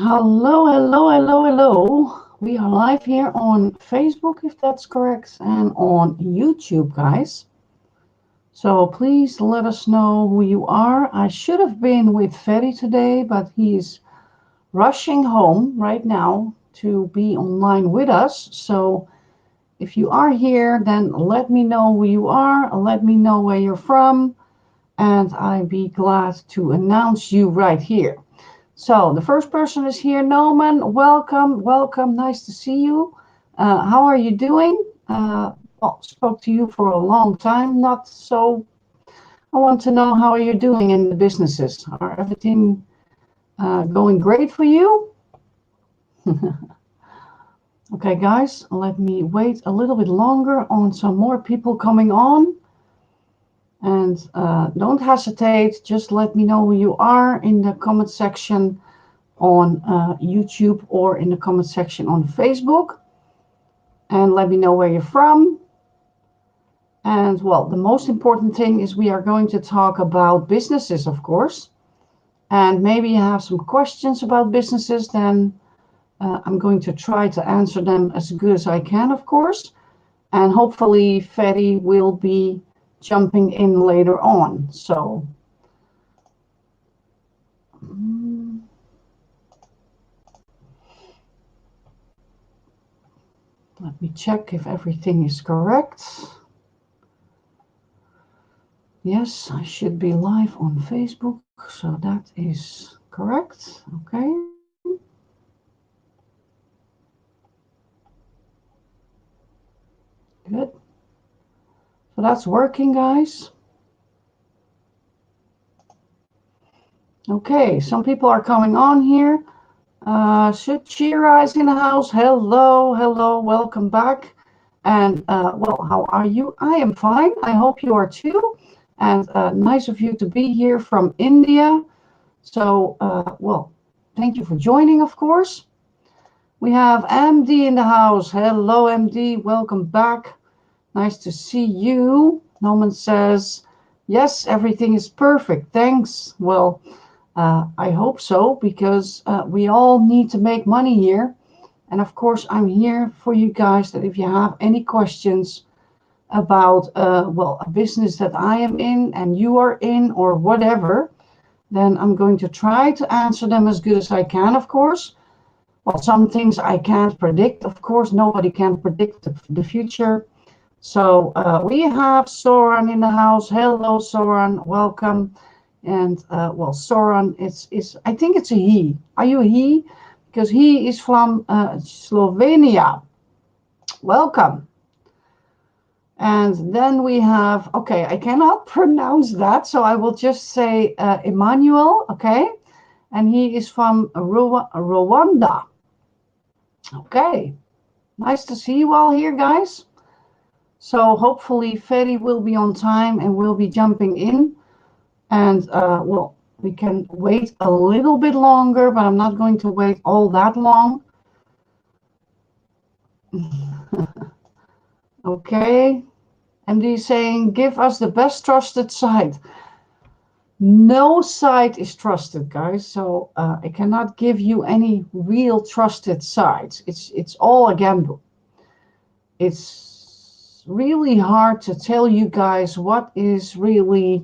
Hello, hello, hello, hello. We are live here on Facebook, if that's correct, and on YouTube, guys. So please let us know who you are. I should have been with Ferry today, but he's rushing home right now to be online with us. So if you are here, then let me know who you are, let me know where you're from, and I'd be glad to announce you right here. So the first person is here, Noman. Welcome, welcome. Nice to see you. How are you doing? Well, spoke to you for a long time, not so. I want to know how are you doing in the businesses? Are everything going great for you? Okay, guys, let me wait a little bit longer on some more people coming on. And don't hesitate, just let me know who you are in the comment section on YouTube or in the comment section on Facebook. And let me know where you're from. And well, the most important thing is we are going to talk about businesses, of course. And maybe you have some questions about businesses, then I'm going to try to answer them as good as I can, of course. And hopefully Ferry will be jumping in later on. So let me check if everything is correct. Yes, I should be live on Facebook, so that is correct. Okay. Good. So that's working, guys. Okay, some people are coming on here. Shira is in the house. Hello, hello, welcome back. And well, how are you? I am fine. I hope you are too. And nice of you to be here from India. So, well, thank you for joining, of course. We have MD in the house. Hello, MD. Welcome back. Nice to see you. Norman says, yes, everything is perfect. Thanks. Well, I hope so, because we all need to make money here. And of course, I'm here for you guys that if you have any questions about, well, a business that I am in and you are in or whatever, then I'm going to try to answer them as good as I can, of course. Well, some things I can't predict. Of course, nobody can predict the future. So we have Soran in the house. Hello, Soran. Welcome. And well, Soran is I think it's a he. Are you a he? Because he is from Slovenia. Welcome. And then we have, okay, I cannot pronounce that, so I will just say Emmanuel, okay? And he is from Rwanda. Okay, nice to see you all here, guys. So hopefully Ferry will be on time and will be jumping in. And well, we can wait a little bit longer, but I'm not going to wait all that long. Okay. MD saying, give us the best trusted site. No site is trusted, guys. So I cannot give you any real trusted sites. It's all a gamble. It's really hard to tell you guys what is really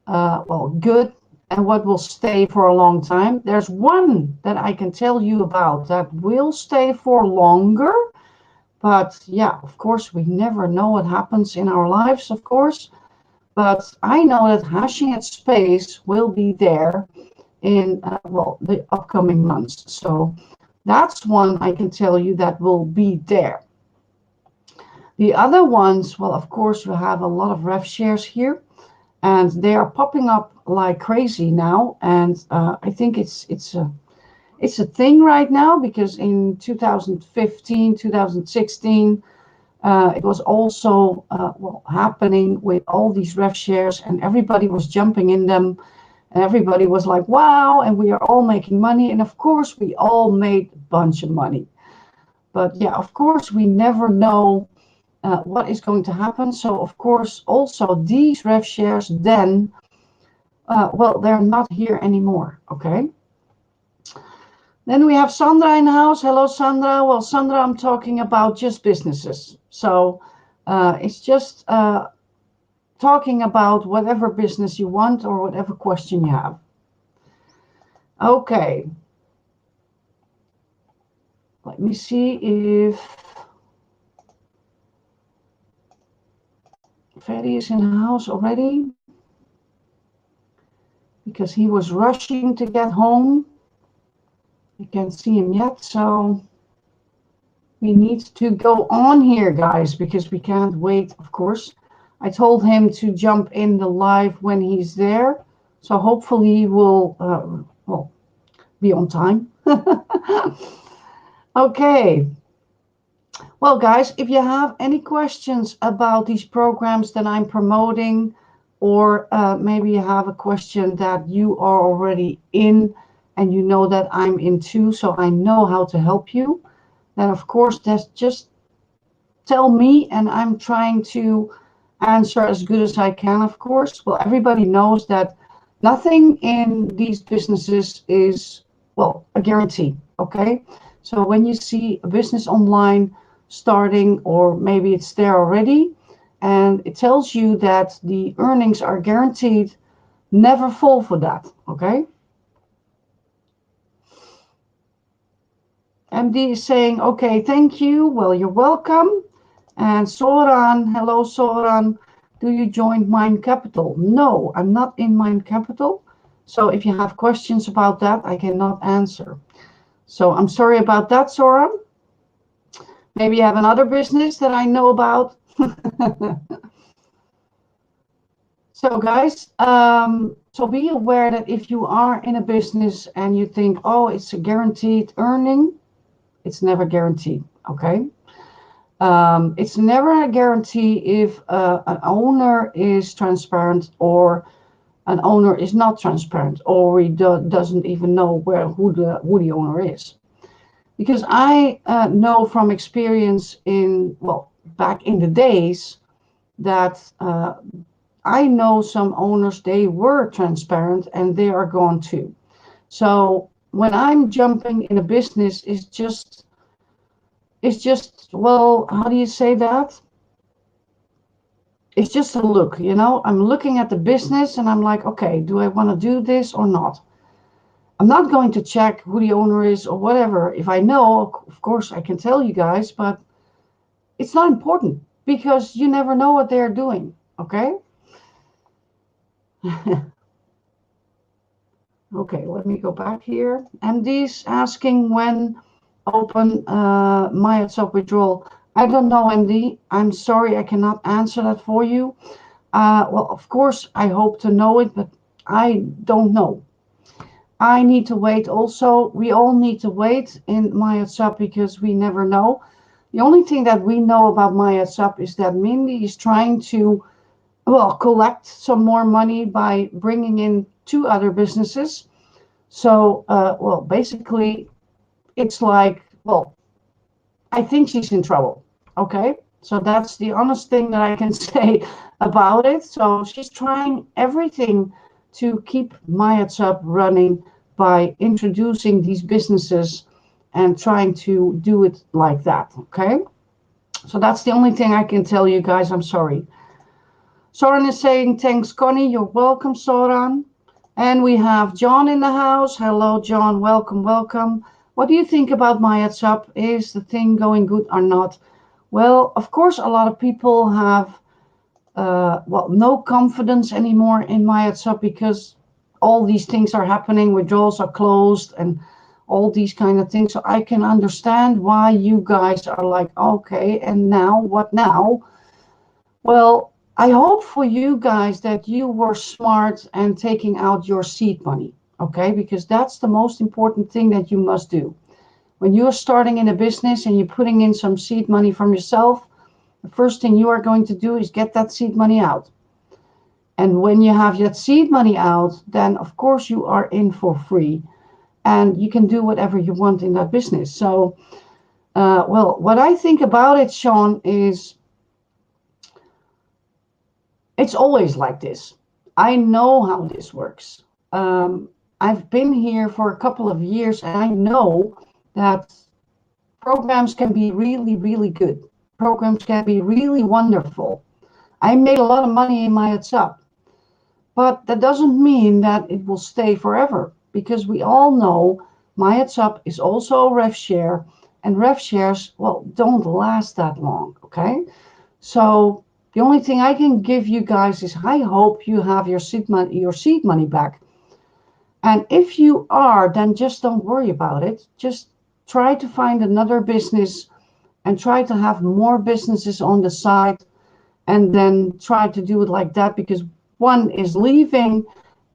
well, good and what will stay for a long time. There's one that I can tell you about that will stay for longer. But yeah, of course, we never know what happens in our lives, of course. But I know that Hashing at Space will be there in, well, the upcoming months. So that's one I can tell you that will be there. The other ones, well, of course, we have a lot of ref shares here. And they are popping up like crazy now. And I think it's a thing right now, because in 2015, 2016, it was also well, happening with all these ref shares, and everybody was jumping in them, and everybody was like, wow, and we are all making money. And of course, we all made a bunch of money. But yeah, of course, we never know what is going to happen. So of course, also these ref shares then, well, they're not here anymore, okay? Then we have Sandra in the house. Hello, Sandra. Well, Sandra, I'm talking about just businesses. So it's just talking about whatever business you want or whatever question you have. Okay. Let me see if Ferry is in the house already. Because he was rushing to get home. I can't see him yet, so we need to go on here, guys, because we can't wait, of course. I told him to jump in the live when he's there, so hopefully he will well, be on time. Okay. Well, guys, if you have any questions about these programs that I'm promoting, or maybe you have a question that you are already in and you know that I'm in too, so I know how to help you, then of course that's just tell me and I'm trying to answer as good as I can, of course. Well, everybody knows that nothing in these businesses is, well, a guarantee, okay? So when you see a business online starting, or maybe it's there already, and it tells you that the earnings are guaranteed, never fall for that, okay? MD is saying, okay, thank you. Well, you're welcome. And Soran, hello, Soran. Do you join Mind Capital? No, I'm not in Mind Capital. So if you have questions about that, I cannot answer. So I'm sorry about that, Soran. Maybe you have another business that I know about. So guys, so be aware that if you are in a business and you think, oh, it's a guaranteed earning, it's never guaranteed, okay? It's never a guarantee if an owner is transparent or an owner is not transparent, or he doesn't even know who the owner is. Because I know from experience back in the days that I know some owners, they were transparent and they are gone too. So when I'm jumping in a business, it's just, well, how do you say that? It's just a look, I'm looking at the business and I'm like, okay, do I want to do this or not? I'm not going to check who the owner is or whatever. If I know, of course, I can tell you guys, but it's not important because you never know what they're doing, okay? Okay, let me go back here. MD's asking when open MyHeadsUp withdrawal. I don't know, MD. I'm sorry, I cannot answer that for you. Well, of course, I hope to know it, but I don't know. I need to wait also. We all need to wait in MyHeadsUp because we never know. The only thing that we know about MyHeadsUp is that Mindy is trying to, well, collect some more money by bringing in 2 other businesses. So, well, basically, it's like, well, I think she's in trouble. Okay. So that's the honest thing that I can say about it. So she's trying everything to keep MyHeadsUp running by introducing these businesses and trying to do it like that. Okay. So that's the only thing I can tell you guys. I'm sorry. Soren is saying, thanks, Connie. You're welcome, Soren. And we have John in the house. Hello, John. Welcome, welcome. What do you think about MyHeadsUp? Is the thing going good or not? Well, of course, a lot of people have, no confidence anymore in MyHeadsUp because all these things are happening. Withdrawals are closed and all these kind of things. So I can understand why you guys are like, okay, and now what now? Well, I hope for you guys that you were smart and taking out your seed money, okay? Because that's the most important thing that you must do. When you're starting in a business and you're putting in some seed money from yourself, the first thing you are going to do is get that seed money out. And when you have that seed money out, then of course you are in for free and you can do whatever you want in that business. So, well, what I think about it, Sean, is it's always like this. I know how this works. I've been here for a couple of years, and I know that programs can be really, really good. Programs can be really wonderful. I made a lot of money in my WhatsApp, but that doesn't mean that it will stay forever, because we all know my WhatsApp is also a rev share, and rev shares, well, don't last that long, okay? So the only thing I can give you guys is I hope you have your seed money back. And if you are, then just don't worry about it. Just try to find another business and try to have more businesses on the side, and then try to do it like that, because one is leaving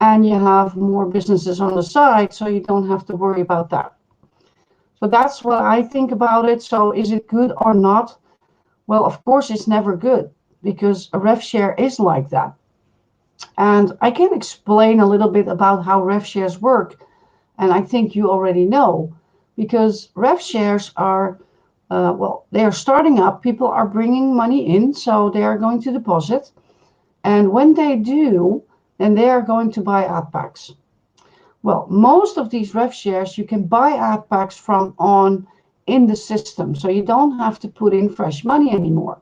and you have more businesses on the side, so you don't have to worry about that. So that's what I think about it. So is it good or not? Well, of course it's never good, because a rev share is like that. And I can explain a little bit about how rev shares work, and I think you already know, because rev shares are, well, they are starting up. People are bringing money in, so they are going to deposit. And when they do, then they are going to buy ad packs. Well, most of these rev shares you can buy ad packs from on in the system, so you don't have to put in fresh money anymore.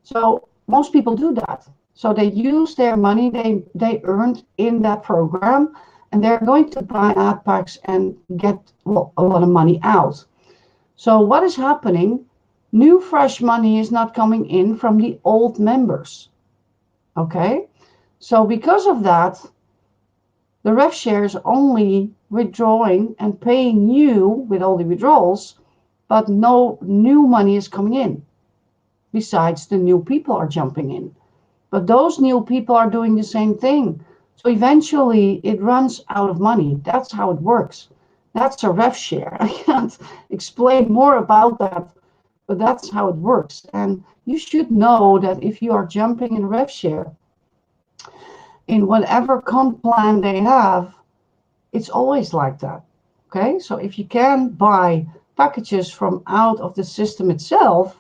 So most people do that. So they use their money they earned in that program, and they're going to buy ad packs and get, well, a lot of money out. So what is happening? New fresh money is not coming in from the old members. Okay? So because of that, the rev share is only withdrawing and paying you with all the withdrawals, but no new money is coming in. Besides, the new people are jumping in. But those new people are doing the same thing. So eventually it runs out of money. That's how it works. That's a rev share. I can't explain more about that, but that's how it works. And you should know that if you are jumping in rev share, in whatever comp plan they have, it's always like that. Okay, so if you can buy packages from out of the system itself,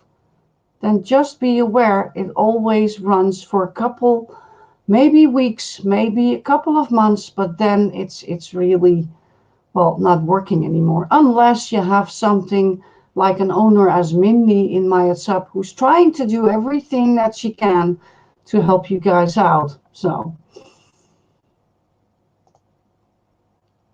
then just be aware it always runs for a couple, maybe weeks, maybe a couple of months, but then it's really, well, not working anymore, unless you have something like an owner as Mindy in my WhatsApp, who's trying to do everything that she can to help you guys out. So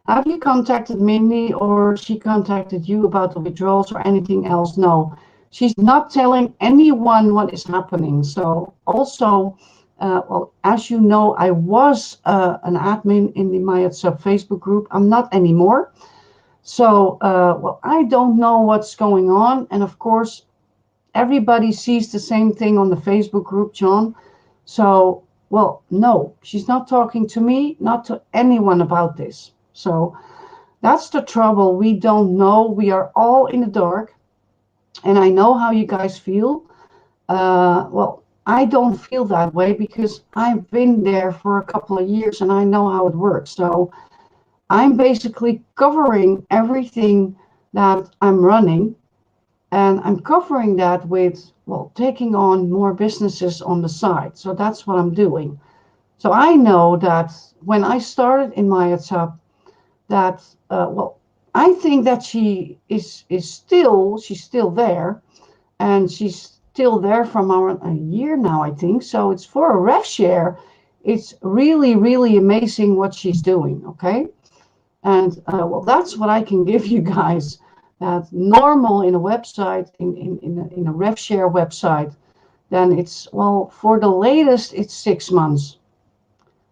have you contacted Mindy, or she contacted you about the withdrawals or anything else? No, she's not telling anyone what is happening. So also, well, as you know, I was an admin in the My WhatsApp Facebook group. I'm not anymore. So, well, I don't know what's going on. And of course, everybody sees the same thing on the Facebook group, John. So, well, no, she's not talking to me, not to anyone about this. So that's the trouble. We don't know. We are all in the dark. And I know how you guys feel. Well, I don't feel that way because I've been there for a couple of years and I know how it works. So I'm basically covering everything that I'm running. And I'm covering that with, well, taking on more businesses on the side. So that's what I'm doing. So I know that when I started in my WhatsApp, that well, I think that she's still there, and she's still there from a year now, I think. So it's for a rev share. It's really, really amazing what she's doing. Okay, and well, that's what I can give you guys. That normal in a website, in a rev share website, then it's, well, for the latest it's 6 months.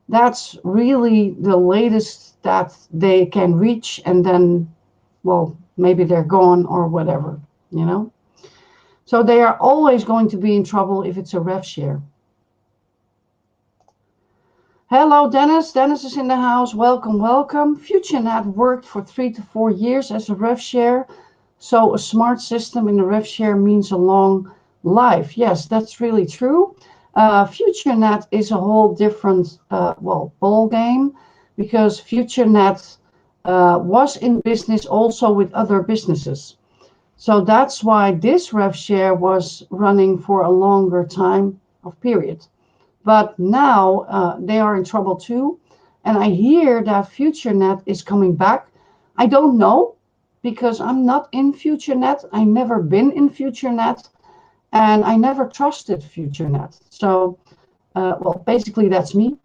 That's really the latest that they can reach, and then, well, maybe they're gone or whatever, you know. So they are always going to be in trouble if it's a rev share. Hello, Dennis. Dennis is in the house. Welcome, welcome. FutureNet worked for 3 to 4 years as a rev share. So a smart system in a rev share means a long life. Yes, that's really true. FutureNet is a whole different, well, ball game, because FutureNet was in business also with other businesses. So that's why this rev share was running for a longer time of period. But now they are in trouble too. and I hear that FutureNet is coming back. I don't know because I'm not in FutureNet. I never been in FutureNet, and I never trusted FutureNet. So, well, basically that's me,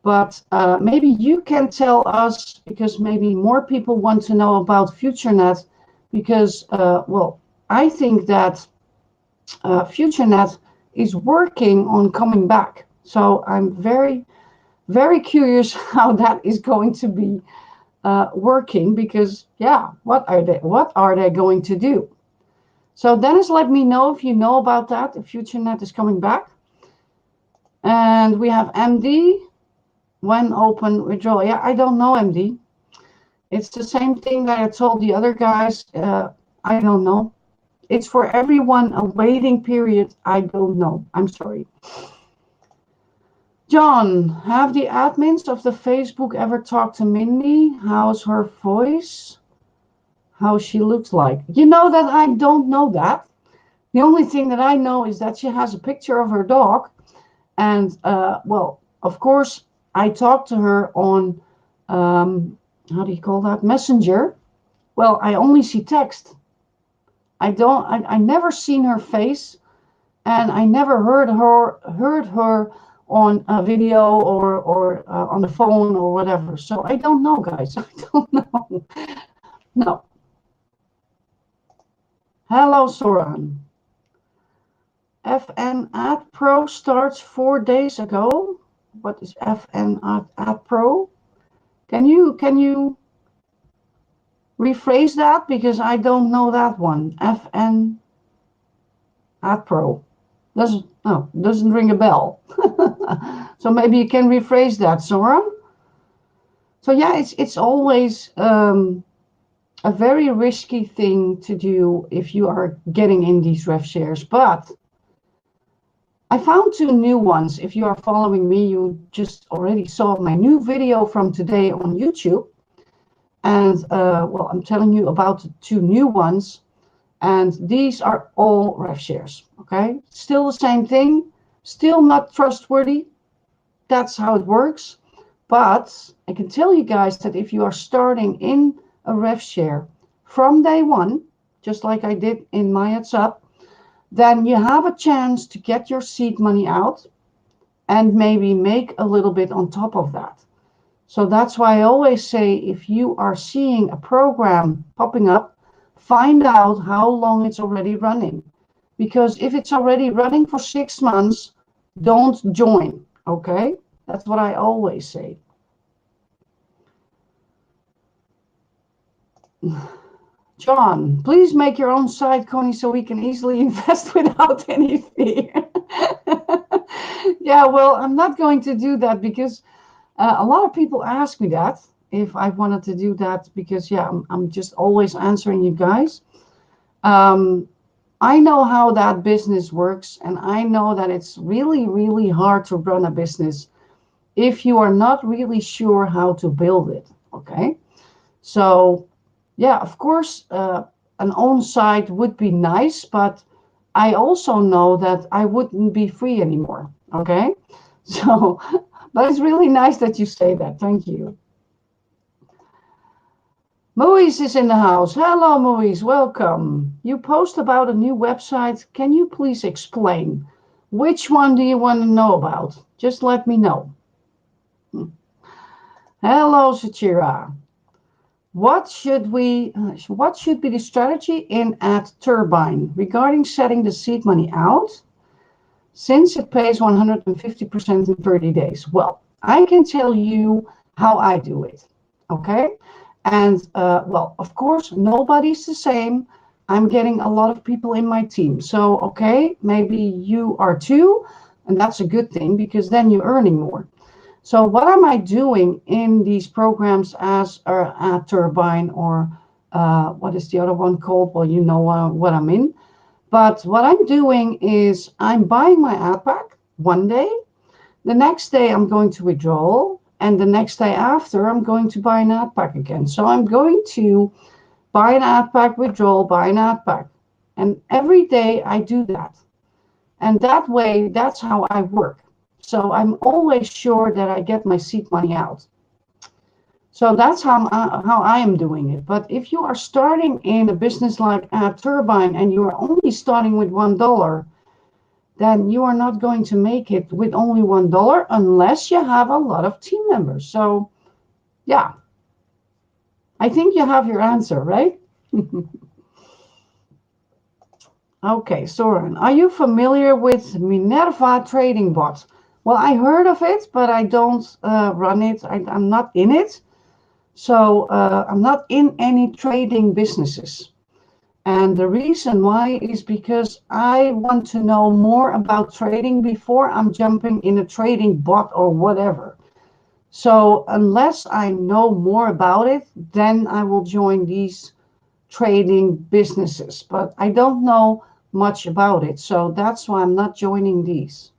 But maybe you can tell us, because maybe more people want to know about FutureNet, because, well, I think that FutureNet is working on coming back. So I'm very, very curious how that is going to be working, because, yeah, what are they going to do? So Dennis, let me know if you know about that, if FutureNet is coming back. And we have MD. When open withdrawal. Yeah, I don't know, MD. It's the same thing that I told the other guys. I don't know. It's for everyone a waiting period. I don't know. I'm sorry. John, have the admins of the Facebook ever talked to Mindy? How's her voice? How she looks like? You know that I don't know that. The only thing that I know is that she has a picture of her dog. And, well, of course, I talked to her on, how do you call that? Messenger. Well, I only see text. I never seen her face, and I never heard her on a video or on the phone or whatever. So I don't know, guys. I don't know. No. Hello, Soran. FN Ad Pro starts 4 days ago. What is FN Ad Pro? Can you rephrase that, because I don't know that one. FN Ad Pro doesn't ring a bell. So maybe you can rephrase that, Soren. So yeah, it's always a very risky thing to do if you are getting in these ref shares, but I found 2 new ones. If you are following me, you just already saw my new video from today on YouTube. And, well, I'm telling you about the 2 new ones. And these are all ref shares, okay? Still the same thing. Still not trustworthy. That's how it works. But I can tell you guys that if you are starting in a ref share from day 1, just like I did in my Heads Up, then you have a chance to get your seed money out and maybe make a little bit on top of that. So that's why I always say, if you are seeing a program popping up, find out how long it's already running. Because if it's already running for 6 months, don't join, okay? That's what I always say. John, please make your own site, Connie, so we can easily invest without any fear. Yeah, well, I'm not going to do that, because a lot of people ask me that, if I wanted to do that, because, yeah, I'm just always answering you guys. I know how that business works, and I know that it's really, really hard to run a business if you are not really sure how to build it, okay? So, yeah, of course, an own site would be nice, but I also know that I wouldn't be free anymore, okay? So, but it's really nice that you say that. Thank you. Moise is in the house. Hello, Moise. Welcome. You post about a new website. Can you please explain? Which one do you want to know about? Just let me know. Hello, Sachira. What should be the strategy in @Turbine regarding setting the seed money out, since it pays 150% in 30 days? Well, I can tell you how I do it, okay? And, well, of course, nobody's the same. I'm getting a lot of people in my team. So, okay, maybe you are too, and that's a good thing, because then you're earning more. So what am I doing in these programs as @Turbine, or what is the other one called? Well, you know what I'm in. But what I'm doing is I'm buying my ad pack one day. The next day I'm going to withdraw. And the next day after, I'm going to buy an ad pack again. So I'm going to buy an ad pack, withdraw, buy an ad pack. And every day I do that. And that way, that's how I work. So I'm always sure that I get my seed money out. So that's how I am doing it. But if you are starting in a business like AdTurbine and you are only starting with $1, then you are not going to make it with only $1 unless you have a lot of team members. So yeah, I think you have your answer, right? Okay, Soren, are you familiar with Minerva Trading Bot? Well, I heard of it, but I don't run it. I'm not in it. So I'm not in any trading businesses. And the reason why is because I want to know more about trading before I'm jumping in a trading bot or whatever. So unless I know more about it, then I will join these trading businesses. But I don't know much about it. So that's why I'm not joining these.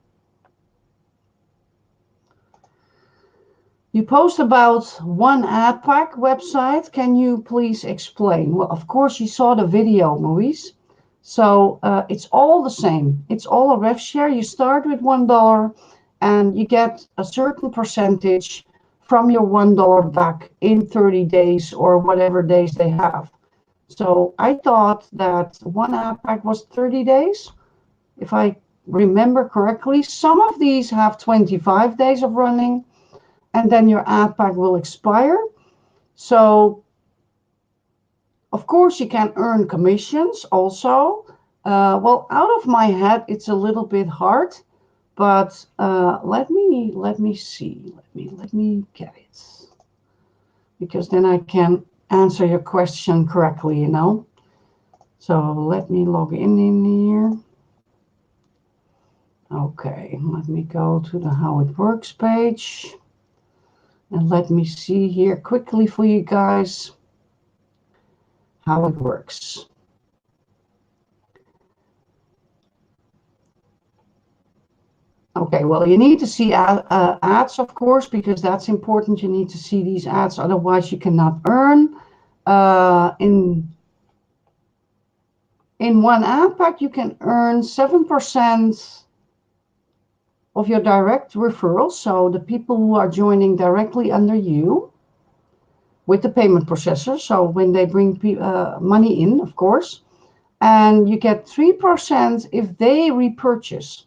You post about OneAdPack website. Can you please explain? Well, of course, you saw the video, Maurice. So it's all the same. It's all a rev share. You start with $1 and you get a certain percentage from your $1 back in 30 days or whatever days they have. So I thought that OneAdPack was 30 days, if I remember correctly. Some of these have 25 days of running, and then your ad pack will expire. So, of course, you can earn commissions also. Well, out of my head, it's a little bit hard, but let me see. Let me get it, because then I can answer your question correctly, you know. So let me log in here. Okay, let me go to the How It Works page. And let me see here quickly for you guys how it works. Okay, well, you need to see ads, of course, because that's important. You need to see these ads, otherwise you cannot earn. In OneAdPack, you can earn 7% of your direct referrals. So the people who are joining directly under you with the payment processor. So when they bring money in, of course, and you get 3% if they repurchase.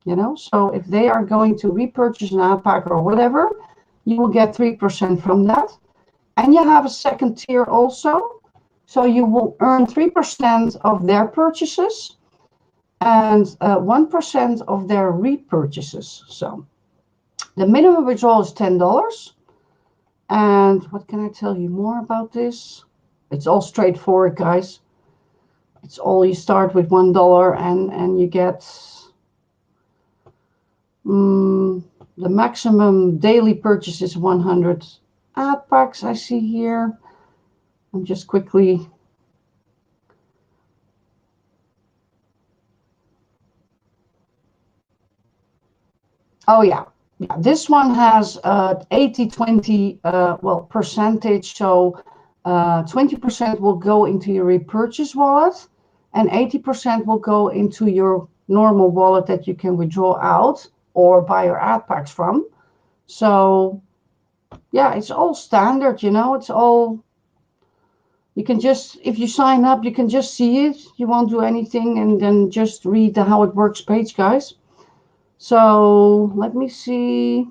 You know, so if they are going to repurchase an ad pack or whatever, you will get 3% from that. And you have a second tier also. So you will earn 3% of their purchases and 1% of their repurchases. So the minimum withdrawal is $10. And what can I tell you more about this? It's all straightforward, guys. It's all, you start with $1 and you get the maximum daily purchase is 100 ad packs. I see here. I'm just quickly. Oh yeah, this one has 80-20 well, percentage. So 20% will go into your repurchase wallet and 80% will go into your normal wallet that you can withdraw out or buy your ad packs from. So yeah, it's all standard, you know. It's all, you can just, if you sign up, you can just see it. You won't do anything and then just read the How It Works page, guys. So let me see.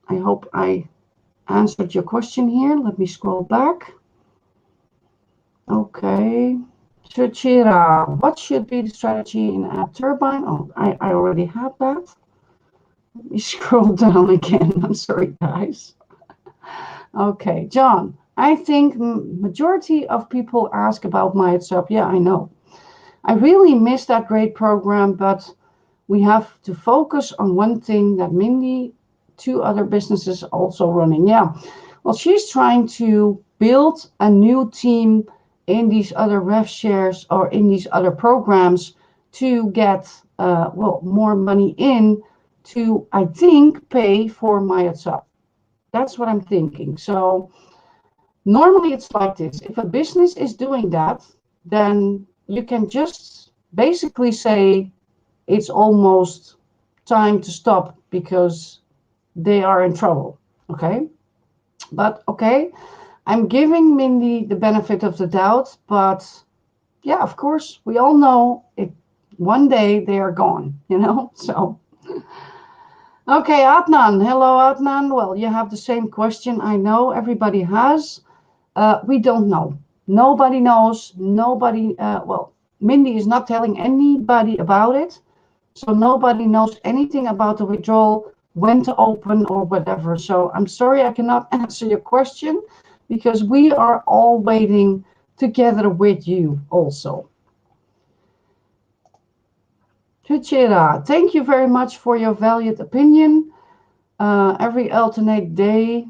I hope I answered your question here. Let me scroll back. Okay. Suchira, what should be the strategy in AdTurbine? Oh, I already had that. Let me scroll down again. I'm sorry, guys. Okay, John, I think majority of people ask about MyHeadsUp. Yeah, I know. I really miss that great program, but we have to focus on one thing that Mindy, 2 other businesses also running. Yeah, well, she's trying to build a new team in these other rev shares or in these other programs to get well, more money in to, I think, pay for MyHeadsUp. That's what I'm thinking. So normally it's like this. If a business is doing that, then you can just basically say it's almost time to stop because they are in trouble. Okay. But okay, I'm giving Mindy the benefit of the doubt, but yeah, of course, we all know it. One day they are gone, you know. So okay, Adnan. Hello, Adnan. Well, you have the same question. I know everybody has. We don't know. Nobody knows. Nobody. Well, Mindy is not telling anybody about it, so nobody knows anything about the withdrawal, when to open or whatever. So I'm sorry I cannot answer your question because we are all waiting together with you also. Tuchera, thank you very much for your valued opinion. Every alternate day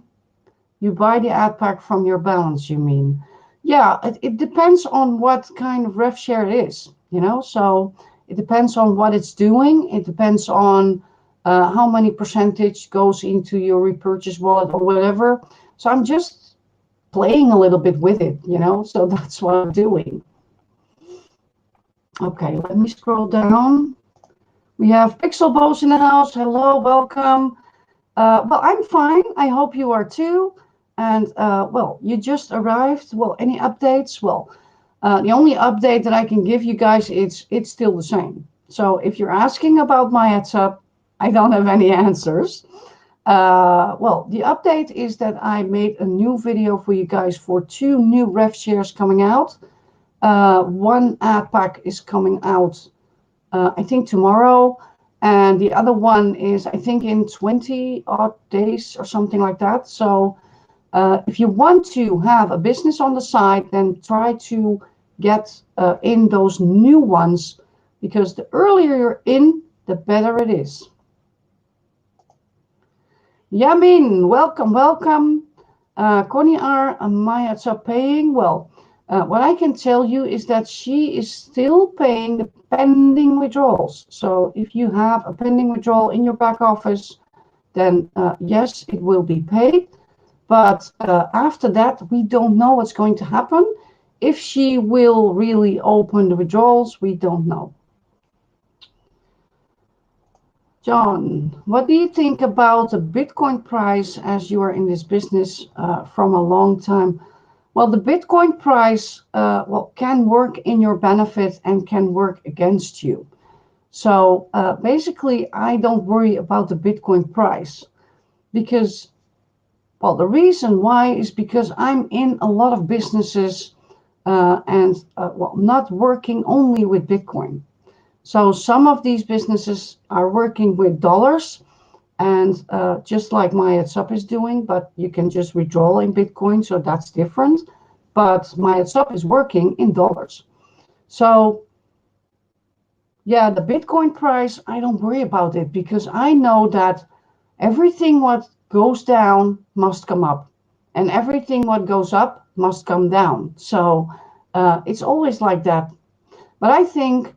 you buy the ad pack from your balance, you mean? Yeah, it depends on what kind of rev share it is, you know? So it depends on what it's doing. It depends on how many percentage goes into your repurchase wallet or whatever. So I'm just playing a little bit with it, you know? So that's what I'm doing. Okay, let me scroll down. We have Pixel Bows in the house. Hello, welcome. Well, I'm fine. I hope you are too. And well, you just arrived. Well, any updates? Well, the only update that I can give you guys is it's still the same. So if you're asking about my heads up, I don't have any answers. Well, the update is that I made a new video for you guys for 2 new rev shares coming out. One ad pack is coming out, I think tomorrow. And the other one is, I think, in 20 odd days or something like that. So if you want to have a business on the side, then try to get in those new ones, because the earlier you're in, the better it is. Yamin, welcome, welcome. Connie R, Maya paying. Well, what I can tell you is that she is still paying the pending withdrawals. So if you have a pending withdrawal in your back office, then yes, it will be paid. But after that, we don't know what's going to happen. If she will really open the withdrawals, we don't know. John, what do you think about the Bitcoin price as you are in this business from a long time? Well, the Bitcoin price well, can work in your benefit and can work against you. So basically, I don't worry about the Bitcoin price because, well, the reason why is because I'm in a lot of businesses and well, not working only with Bitcoin. So some of these businesses are working with dollars, and just like my Heads Up is doing, but you can just withdraw in Bitcoin, so that's different. But my Heads Up is working in dollars. So yeah, the Bitcoin price, I don't worry about it because I know that everything what goes down must come up, and everything what goes up must come down. So it's always like that. But I think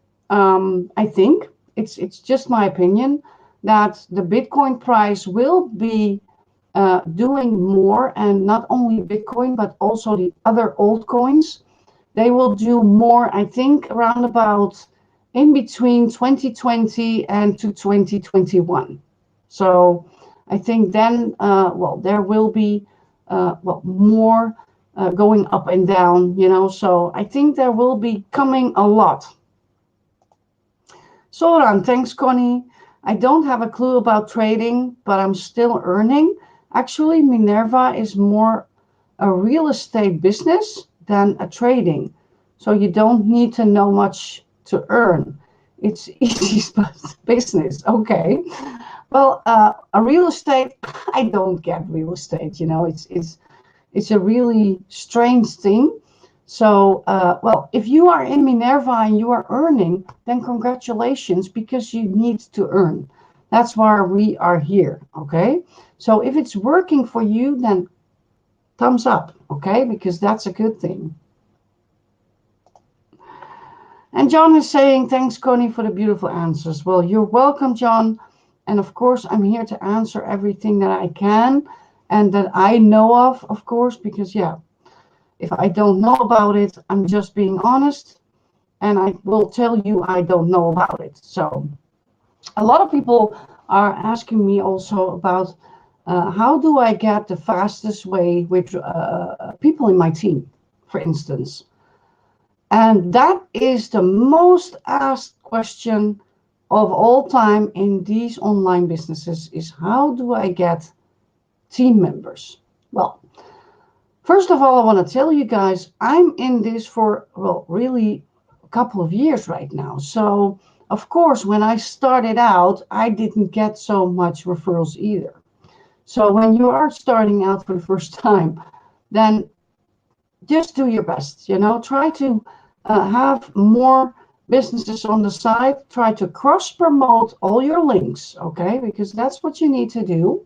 it's just my opinion that the Bitcoin price will be doing more, and not only Bitcoin but also the other altcoins. They will do more, I think, around about in between 2020 and to 2021. So I think then, well, there will be well, more going up and down, you know. So I think there will be coming a lot. Soran, thanks, Connie. I don't have a clue about trading, but I'm still earning. Actually, Minerva is more a real estate business than a trading. So you don't need to know much to earn. It's easy business. Okay. Well, a real estate, I don't get real estate. You know, it's a really strange thing. So, well, if you are in Minerva and you are earning, then congratulations, because you need to earn. That's why we are here, okay? So if it's working for you, then thumbs up, okay? Because that's a good thing. And John is saying, thanks, Connie, for the beautiful answers. Well, you're welcome, John. And of course, I'm here to answer everything that I can and that I know of course, because, yeah, if I don't know about it, I'm just being honest, and I will tell you I don't know about it. So A lot of people are asking me also about how do I get the fastest way with people in my team, for instance. And that is the most asked question of all time in these online businesses is how do I get team members? Well, first of all, I want to tell you guys, I'm in this for, well, really a couple of years right now. So, of course, when I started out, I didn't get so much referrals either. So, when you are starting out for the first time, then just do your best, try to have more businesses on the side, try to cross promote all your links, okay, because that's what you need to do.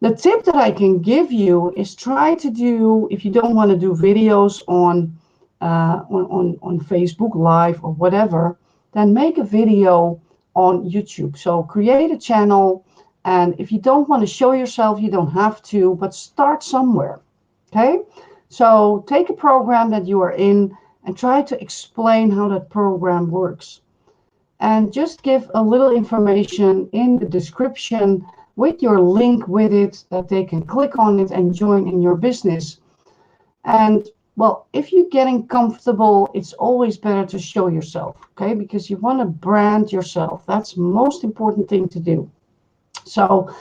The tip that I can give you is try to do, if you don't want to do videos on Facebook Live or whatever, then make a video on YouTube. So create a channel, and if you don't want to show yourself, you don't have to, but start somewhere. Okay? So take a program that you are in and try to explain how that program works. And just give a little information in the description with your link with it that they can click on it and join in your business. And well, if you're getting comfortable, it's always better to show yourself, okay? Because you want to brand yourself. That's the most important thing to do. So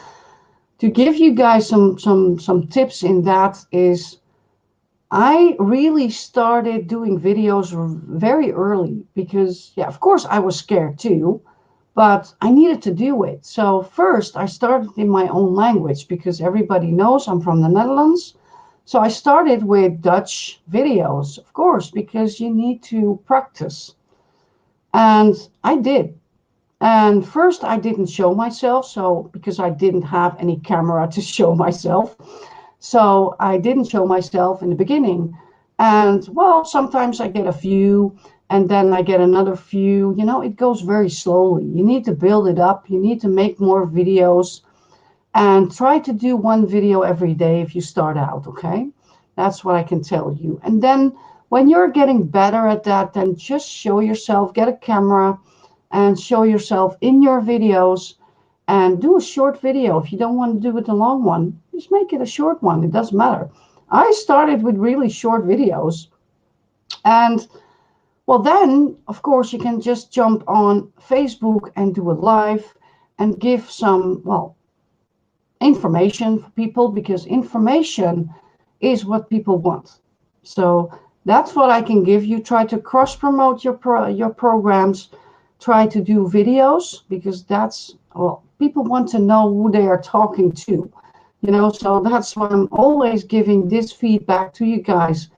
to give you guys some tips in that is I really started doing videos very early because, yeah, of course I was scared too, but I needed to do it. So first I started in my own language because everybody knows I'm from the Netherlands. So I started with Dutch videos, of course, because you need to practice. And I did. And first I didn't show myself, so because I didn't have any camera to show myself. So I didn't show myself in the beginning. And well, sometimes I get a few and then I get another few. It goes very slowly. You need to build it up. You need to make more videos and try to do one video every day if you start out, okay? That's what I can tell you. And then when you're getting better at that, then just show yourself, get a camera and show yourself in your videos and do a short video. If you don't want to do it a long one, just make it a short one. It doesn't matter. I started with really short videos. And well, then, of course, you can just jump on Facebook and do a live and give some, well, information for people because information is what people want. So that's what I can give you. Try to cross promote your programs. Try to do videos because that's, well, people want to know who they are talking to, so that's why I'm always giving this feedback to you guys.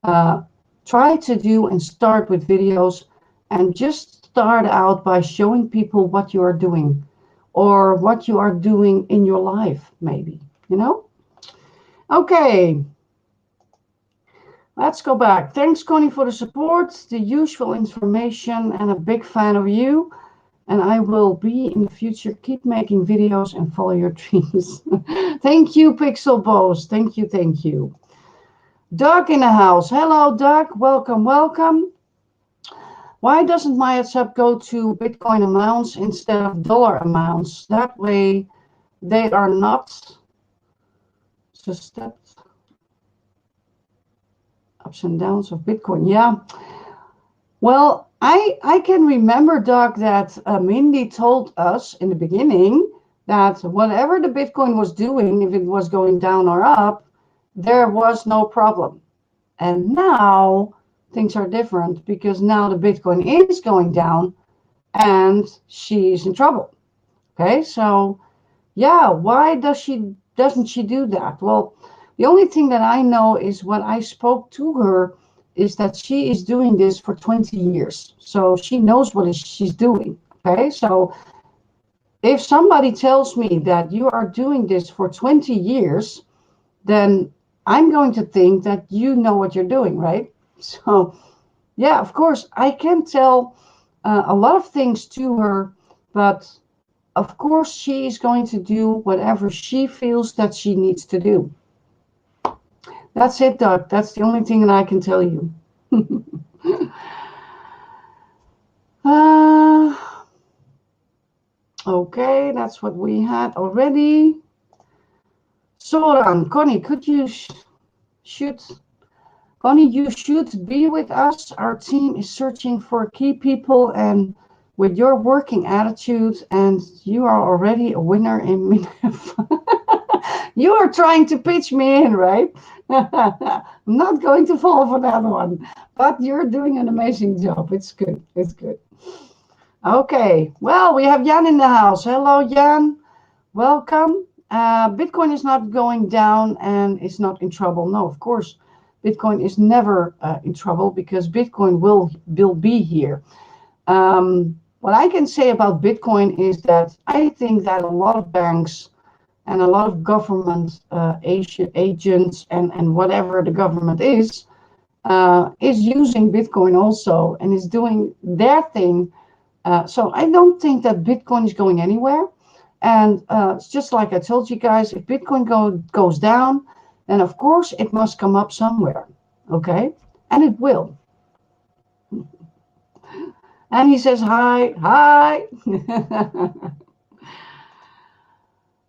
Try to do and start with videos and just start out by showing people what you are doing or what you are doing in your life, maybe, Okay, let's go back. Thanks, Connie, for the support, the usual information, and a big fan of you. And I will be in the future. Keep making videos and follow your dreams. Thank you, Pixel Boss. Thank you, thank you. Doug in the house. Hello, Doug. Welcome, welcome. Why doesn't my WhatsApp go to Bitcoin amounts instead of dollar amounts? That way they are not suspect ups and downs of Bitcoin. Yeah. Well, I can remember, Doug, that Mindy told us in the beginning that whatever the Bitcoin was doing, if it was going down or up, there was no problem. And now things are different because now the Bitcoin is going down and she's in trouble. Okay, so yeah, why doesn't she do that? Well, the only thing that I know is when I spoke to her is that she is doing this for 20 years. So she knows what she's doing. Okay, so if somebody tells me that you are doing this for 20 years, then I'm going to think that you know what you're doing, right? So yeah, of course, I can tell a lot of things to her, but of course, she is going to do whatever she feels that she needs to do. That's it, Doug. That's the only thing that I can tell you. uh, Okay, that's what we had already. Soran, Connie, could you should Connie, you should be with us. Our team is searching for key people, and with your working attitude, and you are already a winner in Minef. You are trying to pitch me in, right? I'm not going to fall for that one, but you're doing an amazing job. It's good. It's good. Okay. Well, we have Jan in the house. Hello, Jan. Welcome. Bitcoin is not going down and it's not in trouble. No, of course, Bitcoin is never in trouble because Bitcoin will be here. What I can say about Bitcoin is that I think that a lot of banks and a lot of government agents and whatever the government is using Bitcoin also and is doing their thing. So I don't think that Bitcoin is going anywhere. And it's just like I told you guys, if Bitcoin goes down, then of course it must come up somewhere. Okay? And it will. And he says, hi, hi.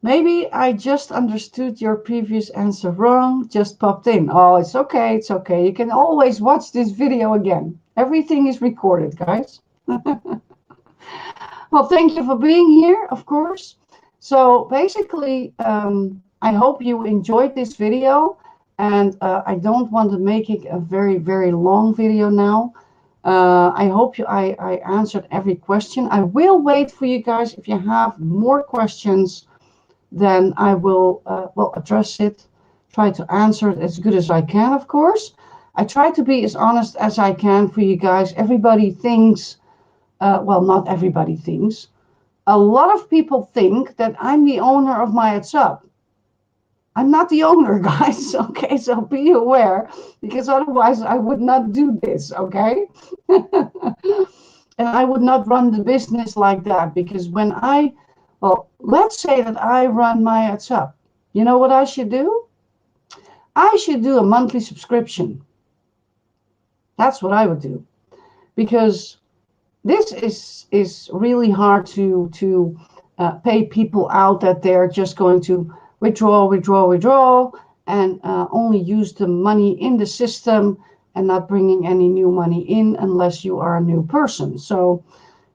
Maybe I just understood your previous answer wrong, just popped in. Oh, it's okay, it's okay. You can always watch this video again. Everything is recorded, guys. Well, thank you for being here, of course. So basically, I hope you enjoyed this video, and I don't want to make it a very, very long video now. I hope I answered every question. I will wait for you guys. If you have more questions, then I will address it, try to answer it as good as I can, of course. I try to be as honest as I can for you guys. Everybody thinks, not everybody thinks. A lot of people think that I'm the owner of my WhatsApp. I'm not the owner, guys. Okay, so be aware, because otherwise I would not do this. Okay, and I would not run the business like that. Because let's say that I run my WhatsApp. You know what I should do? I should do a monthly subscription. That's what I would do, because this is really hard to pay people out that they're just going to withdraw, and only use the money in the system and not bringing any new money in unless you are a new person. So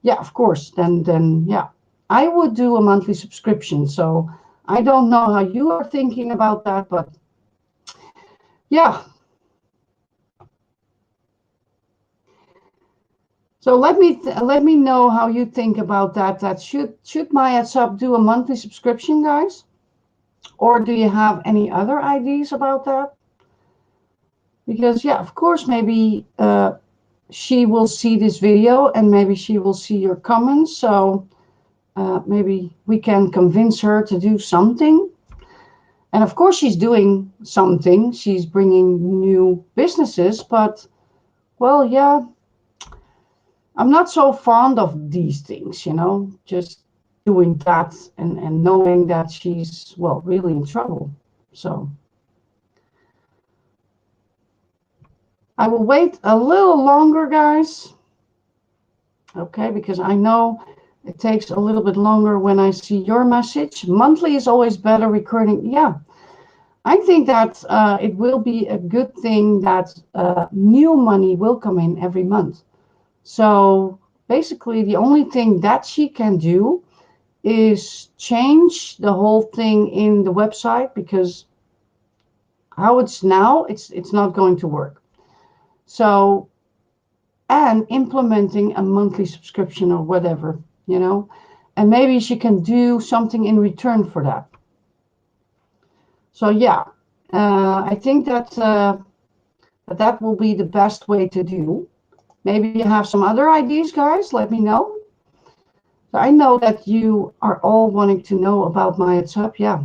yeah, of course, then yeah, I would do a monthly subscription. So I don't know how you are thinking about that, but yeah. So let me know how you think about that. That should my WhatsApp do a monthly subscription, guys? Or do you have any other ideas about that? Because yeah, of course, maybe she will see this video and maybe she will see your comments. So maybe we can convince her to do something. And of course, she's doing something. She's bringing new businesses, but well, yeah, I'm not so fond of these things, just doing that and knowing that she's, well, really in trouble. So I will wait a little longer, guys. Okay, because I know it takes a little bit longer when I see your message. Monthly is always better. Recurring, yeah. I think that it will be a good thing that new money will come in every month. So basically, the only thing that she can do is change the whole thing in the website, because how it's now, it's not going to work. So, and implementing a monthly subscription or whatever, and maybe she can do something in return for that. So yeah, I think that that will be the best way to do. Maybe you have some other ideas, guys. Let me know. So I know that you are all wanting to know about my WhatsApp. Yeah.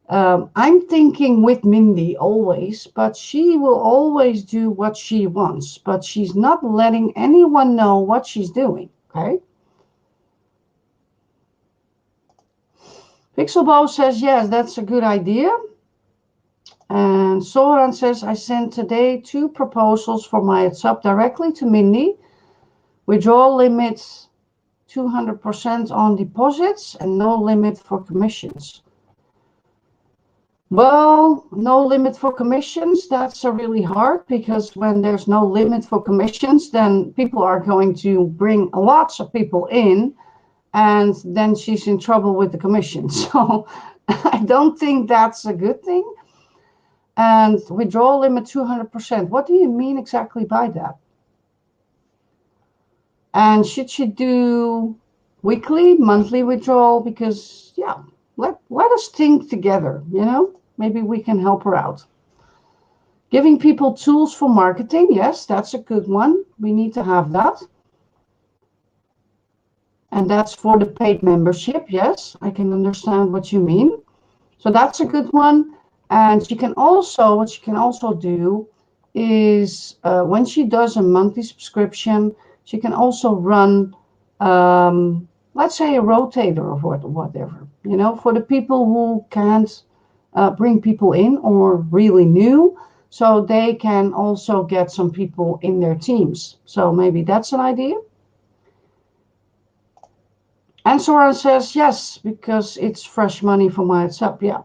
I'm thinking with Mindy always, but she will always do what she wants, but she's not letting anyone know what she's doing. Okay. Pixelbow says, yes, that's a good idea. And Soran says, I sent today 2 proposals for my WhatsApp directly to Mindy. Withdrawal limits 200% on deposits and no limit for commissions. Well, no limit for commissions, that's really hard, because when there's no limit for commissions, then people are going to bring lots of people in, and then she's in trouble with the commission. So I don't think that's a good thing. And withdrawal limit 200%. What do you mean exactly by that? And should she do weekly, monthly withdrawal? Because, yeah, let us think together, you know? Maybe we can help her out. Giving people tools for marketing. Yes, that's a good one. We need to have that. And that's for the paid membership. Yes, I can understand what you mean. So that's a good one. And what she can also do is when she does a monthly subscription, she can also run, let's say, a rotator or whatever, you know, for the people who can't bring people in or really new, so they can also get some people in their teams. So maybe that's an idea. And Soren says, yes, because it's fresh money for my WhatsApp. Yeah,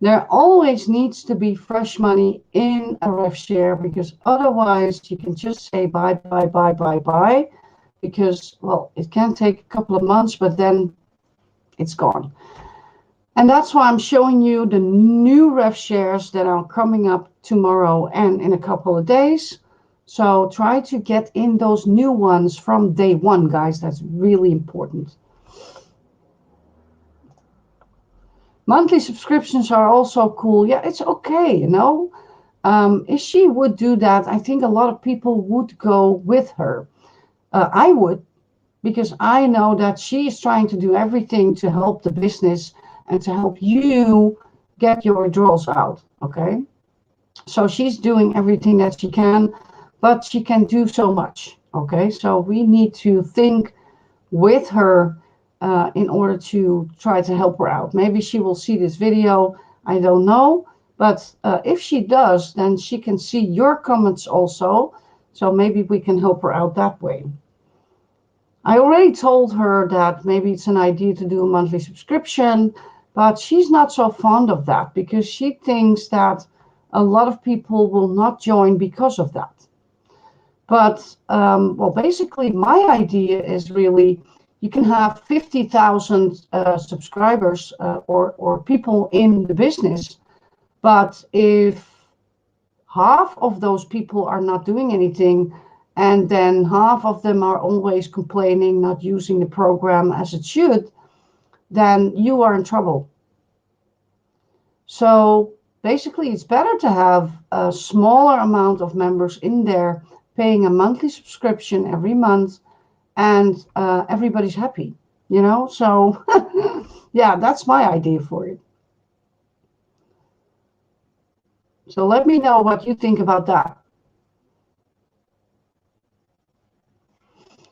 there always needs to be fresh money in a ref share, because otherwise you can just say bye, bye, bye, bye, bye, because, well, it can take a couple of months, but then it's gone. And that's why I'm showing you the new ref shares that are coming up tomorrow and in a couple of days. So try to get in those new ones from day one, guys. That's really important. Monthly subscriptions are also cool. Yeah, it's okay, you know. If she would do that, I think a lot of people would go with her. I would, because I know that she is trying to do everything to help the business and to help you get your withdrawals out, okay? So she's doing everything that she can, but she can do so much, okay? So we need to think with her in order to try to help her out. Maybe she will see this video, I don't know, but if she does, then she can see your comments also, so maybe we can help her out that way. I already told her that maybe it's an idea to do a monthly subscription, but she's not so fond of that, because she thinks that a lot of people will not join because of that. But, well, basically my idea is really, you can have 50,000 subscribers or people in the business, but if half of those people are not doing anything, and then half of them are always complaining, not using the program as it should, then you are in trouble. So basically, it's better to have a smaller amount of members in there paying a monthly subscription every month, and everybody's happy, you know? So yeah, that's my idea for it. So let me know what you think about that.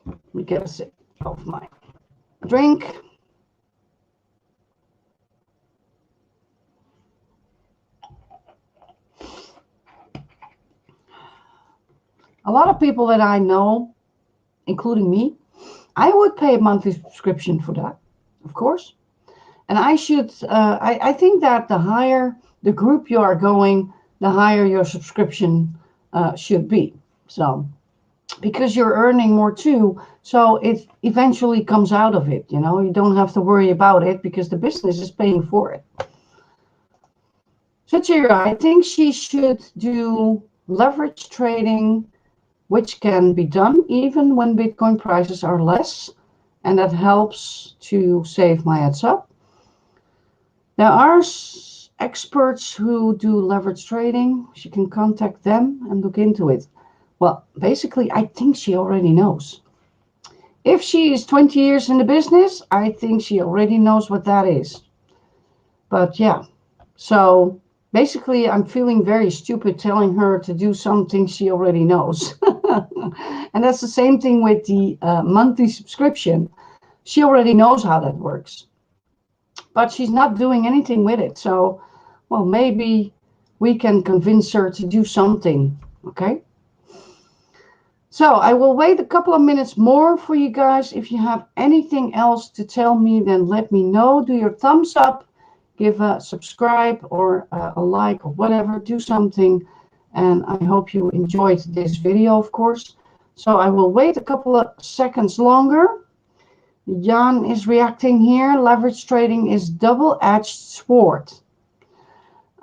Let me get a sip of my drink. A lot of people that I know, including me, I would pay a monthly subscription for that, of course. And I should, I think that the higher the group you are going, the higher your subscription should be. So, because you're earning more too, so it eventually comes out of it, you know, you don't have to worry about it because the business is paying for it. Sachira, I think she should do leverage trading, which can be done even when Bitcoin prices are less, and that helps to save my heads up. There are experts who do leverage trading. She can contact them and look into it. Well, basically, I think she already knows. If she is 20 years in the business, I think she already knows what that is. But yeah, so basically, I'm feeling very stupid telling her to do something she already knows. And that's the same thing with the monthly subscription. She already knows how that works, but she's not doing anything with it. So, well, maybe we can convince her to do something, okay? So I will wait a couple of minutes more for you guys. If you have anything else to tell me, then let me know. Do your thumbs up, give a subscribe or a like or whatever. Do something. And I hope you enjoyed this video, of course. So I will wait a couple of seconds longer. Jan is reacting here. Leverage trading is double-edged sword.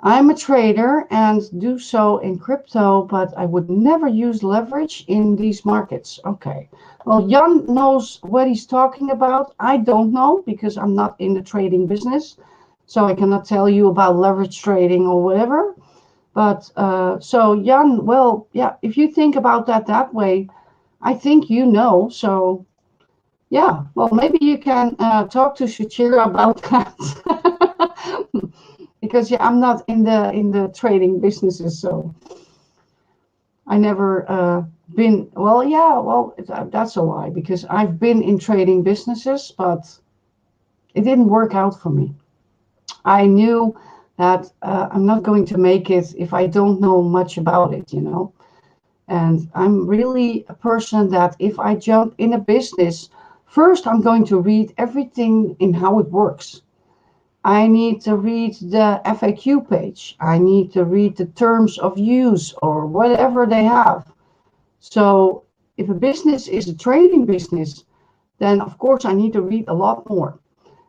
I'm a trader and do so in crypto, but I would never use leverage in these markets. Okay. Well, Jan knows what he's talking about. I don't know because I'm not in the trading business. So I cannot tell you about leverage trading or whatever. But so Jan, well, yeah, if you think about that way, I think you know. So yeah, well, maybe you can talk to Suchira about that. Because yeah, I'm not in the trading businesses, so I never been. Well, yeah, well, that's a lie because I've been in trading businesses, but it didn't work out for me. I knew that I'm not going to make it if I don't know much about it, you know. And I'm really a person that if I jump in a business, first I'm going to read everything in how it works. I need to read the FAQ page. I need to read the terms of use or whatever they have. So if a business is a trading business, then of course I need to read a lot more.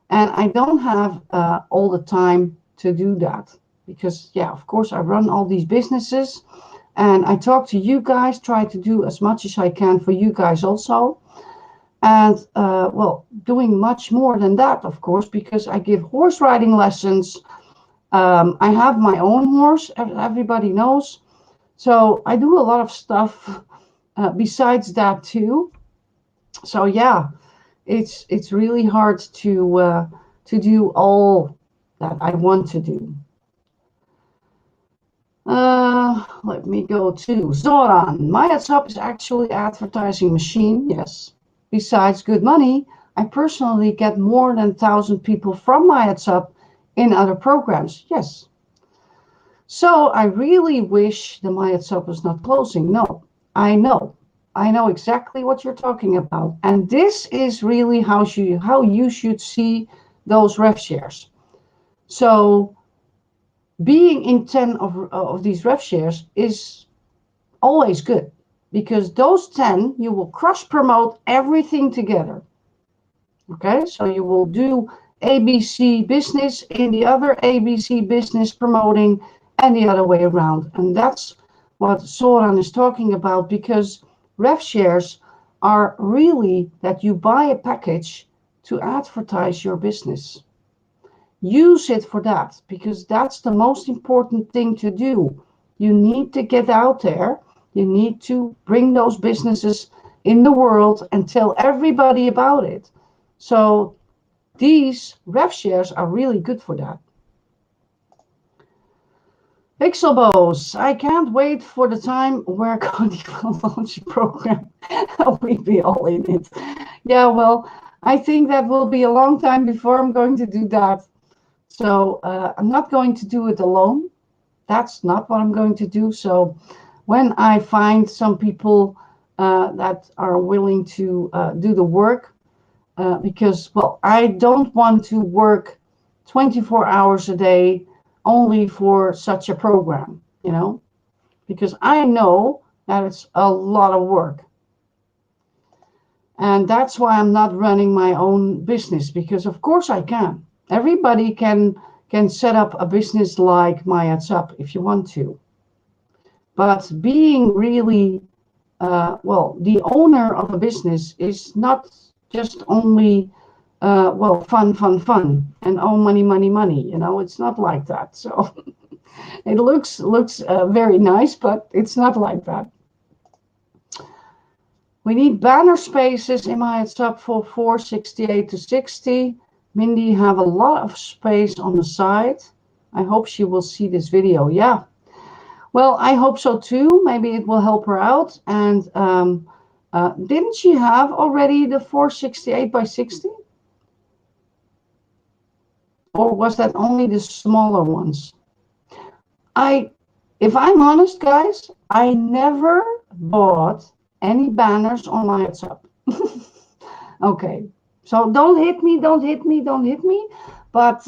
And I don't have all the time to do that because, yeah, of course I run all these businesses and I talk to you guys, try to do as much as I can for you guys also. And well, doing much more than that, of course, because I give horse riding lessons. I have my own horse, everybody knows. So I do a lot of stuff besides that too. So yeah, it's really hard to do all that I want to do. Let me go to Zoran. My WhatsApp is actually advertising machine, yes. Besides good money, I personally get more than 1,000 people from my WhatsApp in other programs, yes. So I really wish the my WhatsApp was not closing. No, I know. I know exactly what you're talking about. And this is really how you should see those ref shares. So being in 10 of these ref shares is always good because those 10 you will cross promote everything together. Okay, so you will do ABC business in the other ABC business promoting and the other way around. And that's what Soran is talking about because ref shares are really that you buy a package to advertise your business. Use it for that because that's the most important thing to do. You need to get out there. You need to bring those businesses in the world and tell everybody about it. So these ref shares are really good for that. Pixelbows, I can't wait for the time where Cody will launch a program. We'll be all in it. Yeah, well, I think that will be a long time before I'm going to do that. So I'm not going to do it alone. That's not what I'm going to do. So when I find some people that are willing to do the work, because, well, I don't want to work 24 hours a day only for such a program, you know, because I know that it's a lot of work. And that's why I'm not running my own business, because of course I can. Everybody can set up a business like my WhatsApp if you want to. But being really, well, the owner of a business is not just only, well, fun, and oh, money. You know, it's not like that. So it looks very nice, but it's not like that. We need banner spaces in my WhatsApp for 468 to 60. Mindy have a lot of space on the side. I hope she will see this video. Yeah. Well, I hope so too. Maybe it will help her out. And didn't she have already the 468 by 60? Or was that only the smaller ones? If I'm honest, guys, I never bought any banners on my WhatsApp. Okay, so don't hit me, don't hit me, don't hit me. But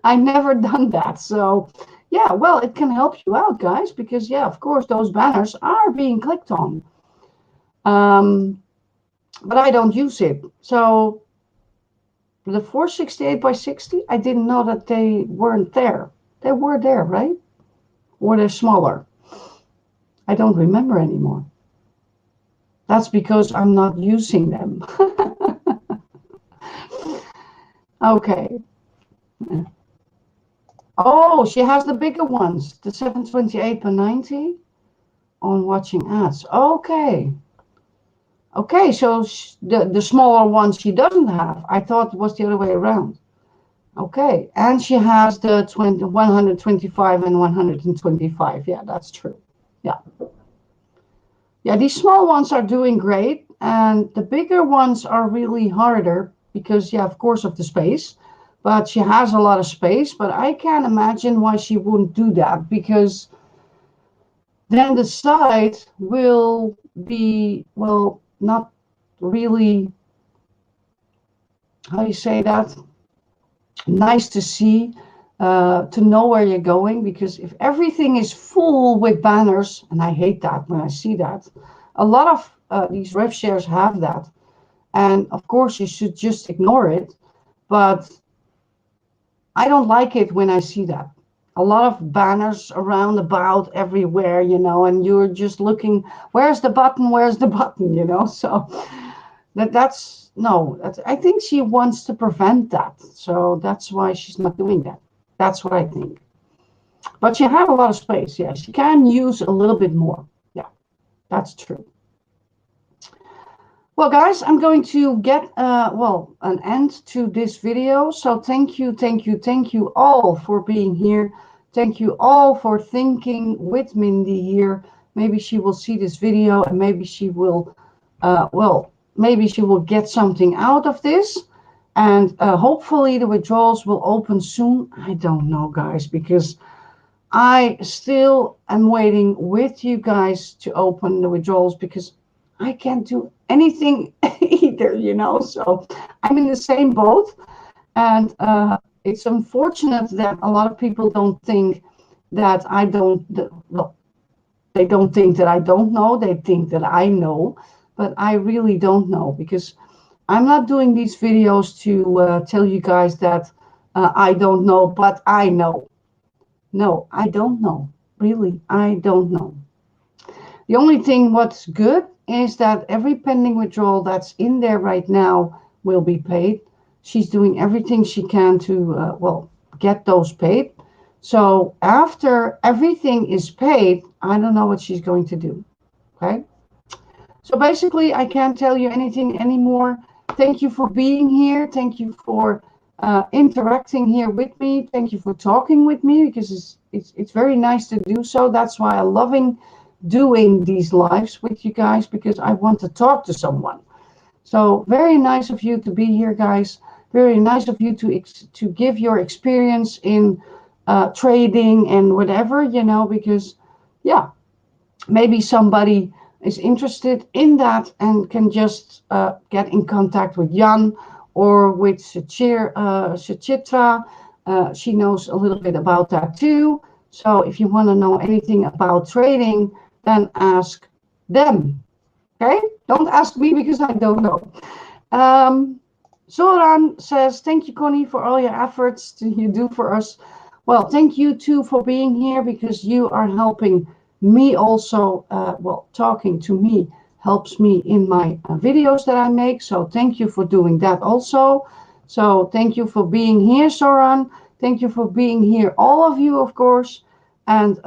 I never done that. So yeah, well, it can help you out, guys, because yeah, of course, those banners are being clicked on. But I don't use it. So the 468 by 60, I didn't know that they weren't there. They were there, right? Or they're smaller. I don't remember anymore. That's because I'm not using them. Okay. Oh, she has the bigger ones, the 728 by 90 on watching ads. Okay. Okay, so the smaller ones she doesn't have. I thought it was the other way around. Okay, and she has the 125 and 125. Yeah, that's true. Yeah. Yeah, these small ones are doing great, and the bigger ones are really harder because, yeah, of course, of the space. But she has a lot of space, but I can't imagine why she wouldn't do that because then the side will be, well, not really, how you say that, nice to see, to know where you're going. Because if everything is full with banners, and I hate that when I see that, a lot of these rev shares have that. And of course, you should just ignore it. But I don't like it when I see that. A lot of banners around about everywhere, and you're just looking, where's the button? Where's the button? So that's no, I think she wants to prevent that. So that's why she's not doing that. That's what I think. But she had a lot of space. Yeah, she can use a little bit more. Yeah, that's true. Well, guys, I'm going to get, an end to this video. So thank you all for being here. Thank you all for thinking with Mindy here. Maybe she will see this video and maybe she will, maybe she will get something out of this. And hopefully the withdrawals will open soon. I don't know, guys, because I still am waiting with you guys to open the withdrawals because I can't do anything either. So I'm in the same boat. And it's unfortunate that a lot of people don't think that I don't, well, they don't think that I don't know. They think that I know, but I really don't know because I'm not doing these videos to tell you guys that I don't know, but I know. No, I don't know. Really, I don't know. The only thing what's good is that every pending withdrawal that's in there right now will be paid. She's doing everything she can to, get those paid. So after everything is paid, I don't know what she's going to do. Okay. So basically, I can't tell you anything anymore. Thank you for being here. Thank you for interacting here with me. Thank you for talking with me because it's very nice to do so. That's why I'm loving doing these lives with you guys because I want to talk to someone. So very nice of you to be here, guys. Very nice of you to give your experience in trading and whatever, because yeah, maybe somebody is interested in that and can just get in contact with Jan or with Suchitra. She knows a little bit about that too. So if you want to know anything about trading, then ask them. Okay? Don't ask me because I don't know. Zoran says, thank you, Connie, for all your efforts you do for us. Well, thank you too for being here because you are helping me also. Talking to me helps me in my videos that I make. So thank you for doing that also. So thank you for being here, Zoran. Thank you for being here, all of you, of course. And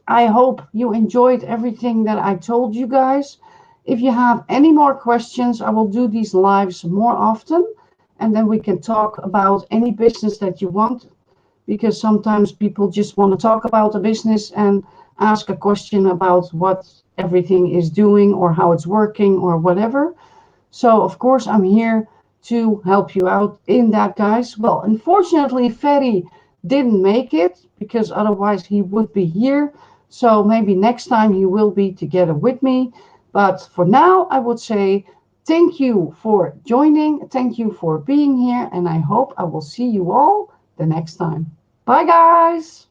I hope you enjoyed everything that I told you guys. If you have any more questions, I will do these lives more often. And then we can talk about any business that you want. Because sometimes people just want to talk about a business and ask a question about what everything is doing or how it's working or whatever. So, of course, I'm here to help you out in that, guys. Well, unfortunately, Ferry didn't make it because otherwise he would be here. So maybe next time he will be together with me. But for now, I would say thank you for joining. Thank you for being here. And I hope I will see you all the next time. Bye, guys.